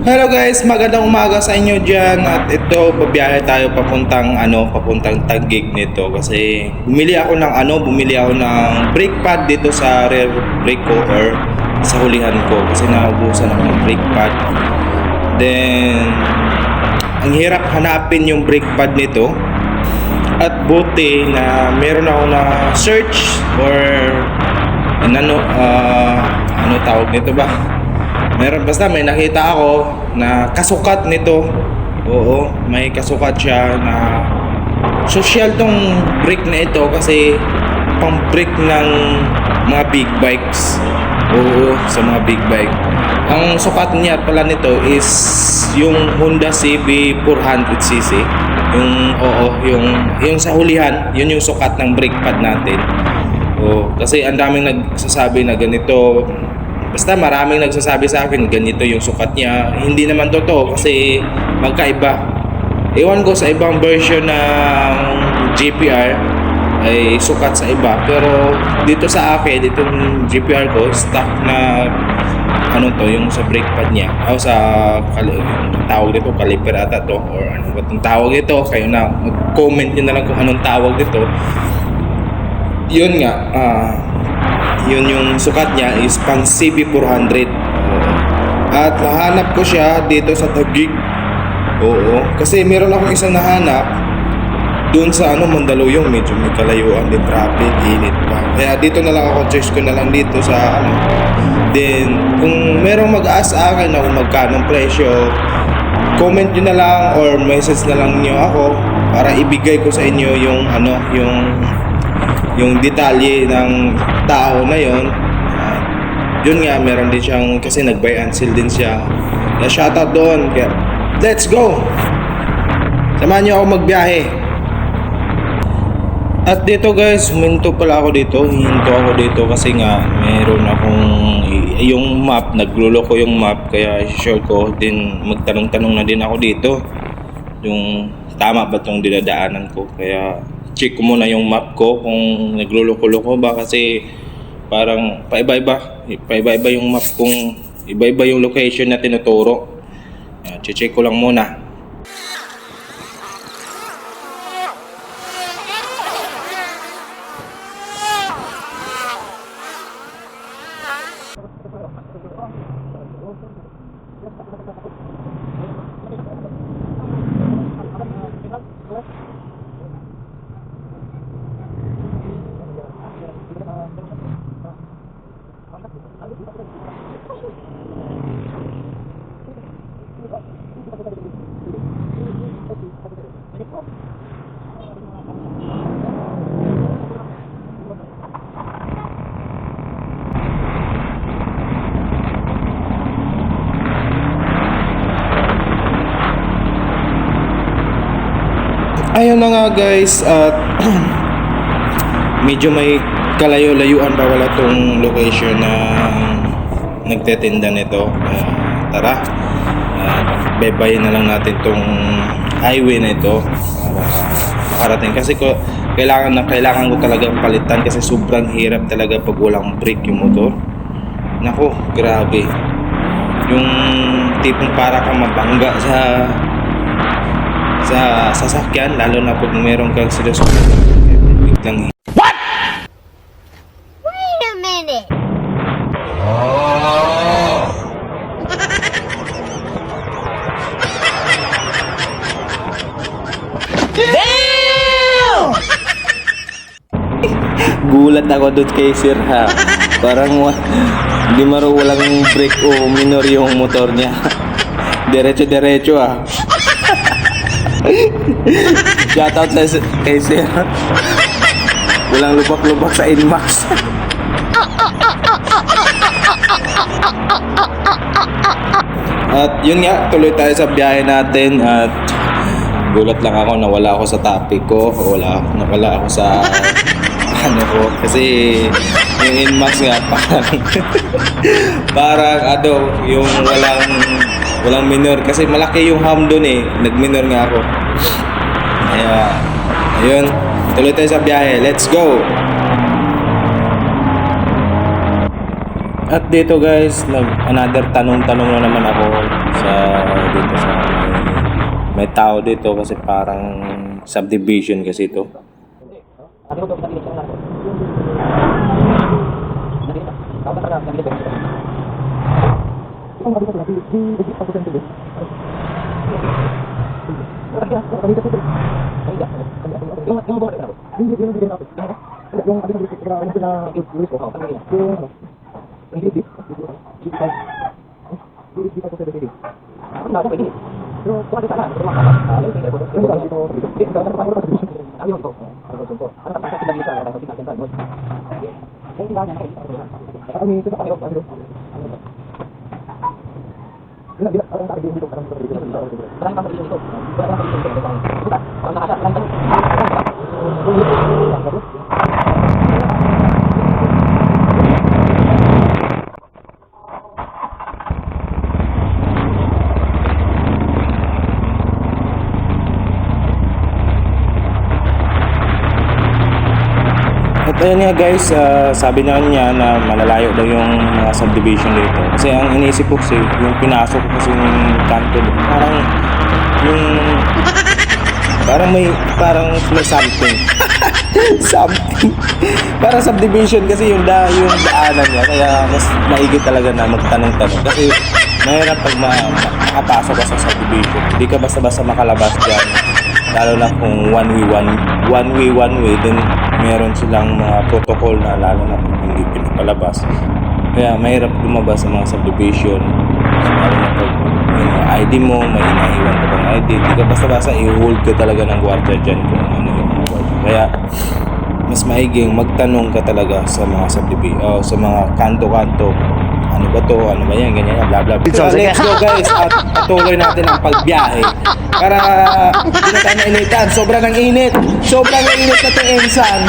Hello guys, magandang umaga sa inyo dyan. At ito, babiyahe tayo papuntang Taguig nito. Kasi bumili ako ng brake pad dito sa rear brake ko or sa hulihan ko. Kasi naubusan ako ng brake pad. Then, ang hirap hanapin yung brake pad nito. At buti na meron ako na search or ano tawag nito ba? May nakita ako na kasukat nito. Oo, may kasukat siya na social tong brake na ito kasi pang brake ng mga big bikes. Oo, sa mga big bike. Ang sukat niya pala nito is yung Honda CB 400cc. Yung sa hulihan, yun yung sukat ng brake pad natin. Oo, kasi ang daming nagsasabi na ganito. Basta maraming nagsasabi sa akin ganito yung sukat niya. Hindi naman totoo kasi magkaiba. Ewan ko sa ibang version ng GPR ay sukat sa iba. Pero dito sa akin, dito yung GPR ko, stock na yung sa brake pad niya. O sa tawag dito, caliper ata to. Or ano ba itong tawag dito? Kayo na, mag-comment nyo na lang kung anong tawag dito. Yun nga, yun yung sukat niya is pang CB400. At nahanap ko siya dito sa Taguig. Oo, kasi meron akong isang nahanap doon sa Mandaluyong, medyo may kalayuan din, traffic, init pa. Kaya dito na lang ako, choice ko na lang dito sa Then kung merong mag-ask sa akin na kung magkano ang presyo, comment nyo na lang or message na lang nyo ako para ibigay ko sa inyo yung detalye ng tao na yon. Yun nga, meron din siyang, kasi nag-buy and sell din siya. Kaya shoutout doon. Kaya, let's go! Samahan niyo ako magbiyahe. At dito guys, huminto ako dito kasi nga meron akong yung map, nagluloko yung map, kaya i-share ko din, magtanong-tanong na din ako dito yung tama ba tong dinadaanan ko. Kaya check ko muna yung map ko kung nagluloko-loko ba, kasi parang paiba-iba yung map, kung iba-iba yung location na tinuturo. Check ko lang muna. Ayun na nga guys, at medyo may kalayo-layuan pa wala tong location na nagtetinda nito. Tara, baybayin na lang natin tong highway na ito para makarating, kasi kailangan ko talaga palitan kasi sobrang hirap talaga pag walang brake yung motor. Nako, grabe. Yung tipong para kang mabangga sa sasakyan, lalo na pag meron kang sinusunod biglang. What? Wait a minute. Damn! Gulat ako doon kay Sir ha. Parang hindi walang brake o minor yung motor niya. Diretso ah. Shoutout kay Sir. Walang lubak-lubak sa Inmax. At yun nga, tuloy tayo sa biyahe natin. At gulat lang ako, nawala ako sa topic ko. Nawala ako sa kasi yung Inmax nga parang yung walang minor, kasi malaki yung hum doon nag-minor nga ako. Kaya ayun, tuloy tayo sa biyahe, let's go. At dito guys, another tanong na naman ako sa may tao dito kasi parang subdivision kasi ito. At ayun nga guys, sabi na niya na malalayo daw yung mga subdivision dito. Kasi ang iniisip ko kasi, yung pinasok ko kasi yung kanto, parang may something. Something. Parang subdivision kasi yung daanan niya. Kaya mas maigi talaga na magtanong-tanong. Kasi mahirap pag makapasok ka sa subdivision. Hindi ka basta-basta makalabas dyan. Lalo na kung one way, then meron silang mga protocol na lalo na kung hindi pinapalabas. Kaya mahirap lumabas sa mga subdivision. So, lalo na pag may mga ID mo, may inaiwan ka bang ID, hindi ka basta-basta i-hold ka talaga ng gwardiya dyan kung ano yung mga gwardiya. Kaya mas maiging magtanong ka talaga sa mga subdivision, sa mga kanto-kanto. Ano ba to? Ano ba yan? Ganyan yan, bla bla bla. So, let's go guys at patuloy natin ang pagbiyahe. Para hindi na tayo mainitan. Sobrang ang init. Sobrang ang init na itong ensan.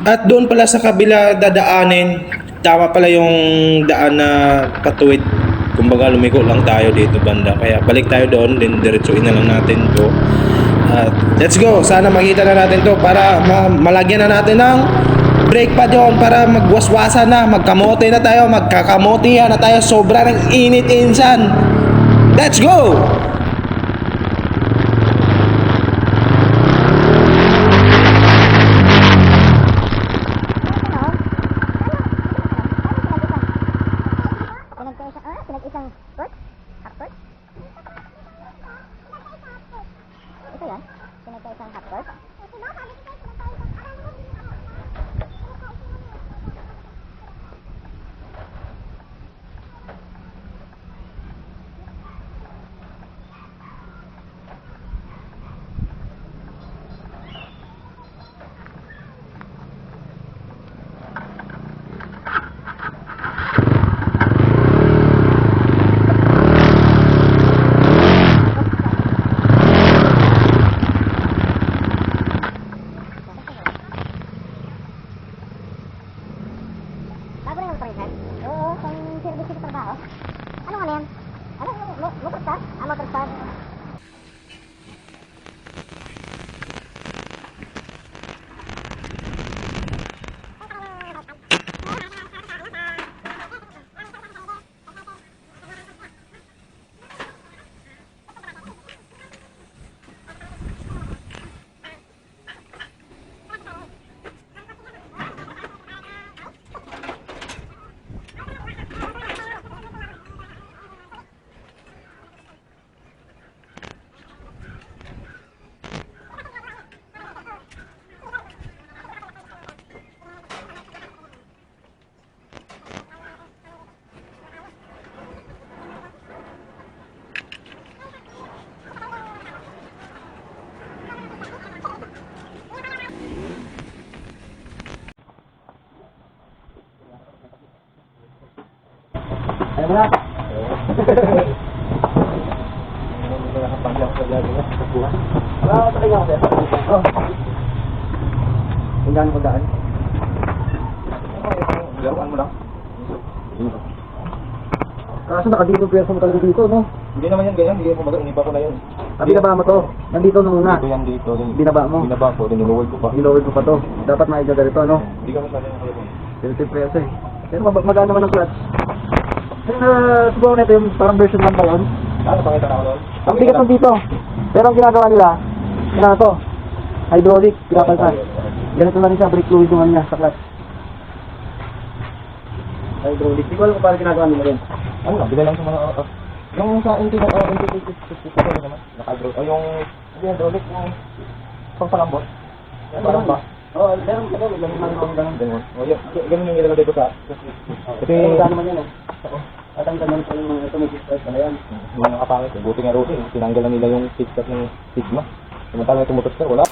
At doon pala sa kabila dadaanin, tama pala yung daan na patuwid. Kumbaga lumiko lang tayo dito banda. Kaya balik tayo doon, then diretsuin na lang natin to. At let's go! Sana makita na natin to para malagyan na natin ng brake pad yun para magwaswasan na, magkamote na tayo, magkakamote na tayo. Sobra ng init insan. Let's go! Pinag-isang court? Half court? Ito yan? Pinag-isang half court? Bago na yung parisan? Oo, pang service sa trabaho. Ano nga na yan? Ano? Motorstar? Motorstar. na. Talaga ako sir. Oh. Ang gano'n magdaan? Laruan mo lang. Kaso nakadito pwersa mo talaga dito, no? Hindi naman yan ganyan, hindi mo baga, iniba ko na yun. Binaba mo to. Nandito nung una. Dito yan dito. Binaba mo. Binaba ko, din niluwag ko pa. Nilowed mo pa to. Dapat maigaga rito, no? Hindi ka masyado yung kalabon. Tilted pwersa eh. Pero magkano naman ang clutch? Siguro na ito yung parang version 1 ba yun? Ano, pakita na ako doon? Ang bigat ng dito. Pero ang ginagawa nila, na to, hydraulic, pinapaltan. Ganito na rin siya, brake fluid naman niya sa clutch. Hydraulic. Di ko alam kung paano ginagawa nila rin. Ano lang, bila lang sa mga... yung sa NT naman, naka-hydraulic. O yung... Hindi hydraulic, yung... Pagpalambot. Parang ba? Oo, meron ganun. Ganun. O yun, ganun yung ilalagay ko sa... Kasi ano naman yan eh. Tatanggal naman sa yung mga ito, may display pala yan. Yung mga kapangit, buti nga Rosie, tinanggal na nila yung kickstart ng Sigma. Samantalang itong motor wala.